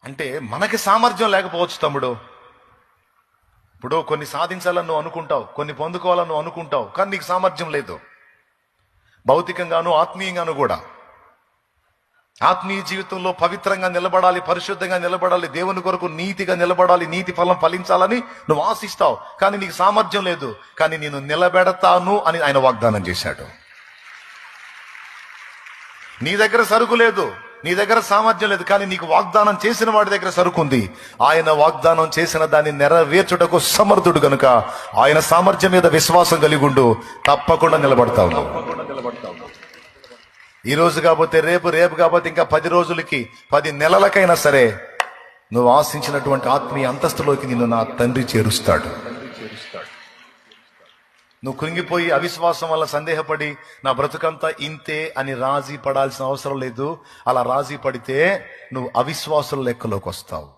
అంటే మనకి సామర్థ్యం లేకపోవచ్చు తమ్ముడు. ఇప్పుడు కొన్ని సాధించాలని నువ్వు అనుకుంటావు, కొన్ని పొందుకోవాలని నువ్వు అనుకుంటావు, కానీ నీకు సామర్థ్యం లేదు. భౌతికంగాను ఆత్మీయంగాను కూడా. ఆత్మీయ జీవితంలో పవిత్రంగా నిలబడాలి, పరిశుద్ధంగా నిలబడాలి, దేవుని కొరకు నీతిగా నిలబడాలి, నీతి ఫలం ఫలించాలని నువ్వు ఆశిస్తావు, కానీ నీకు సామర్థ్యం లేదు. కానీ నేను నిలబెడతాను అని ఆయన వాగ్దానం చేశాడు. నీ దగ్గర సరుకు లేదు, నీ దగ్గర సామర్థ్యం లేదు, కానీ నీకు వాగ్దానం చేసిన వాడి దగ్గర సరుకు ఉంది. ఆయన వాగ్దానం చేసిన దాన్ని నెరవేర్చుటకు సమర్థుడు గనుక ఆయన సామర్థ్యం మీద విశ్వాసం కలిగి ఉండు, తప్పకుండా నిలబడతావు. ఈ రోజు కాకపోతే రేపు, రేపు కాకపోతే ఇంకా 10 రోజులకి, 10 నెలలకైనా సరే నువ్వు ఆశించినటువంటి ఆత్మీయ అంతస్తులోకి నిన్ను నా తండ్రి చేరుస్తాడు. నువ్వు కృంగిపోయి అవిశ్వాసం వల్ల సందేహపడి నా బ్రతుకంతా ఇంతే అని రాజీ పడాల్సిన అవసరం లేదు. అలా రాజీ పడితే నువ్వు అవిశ్వాసుల లెక్కలోకి వస్తావు.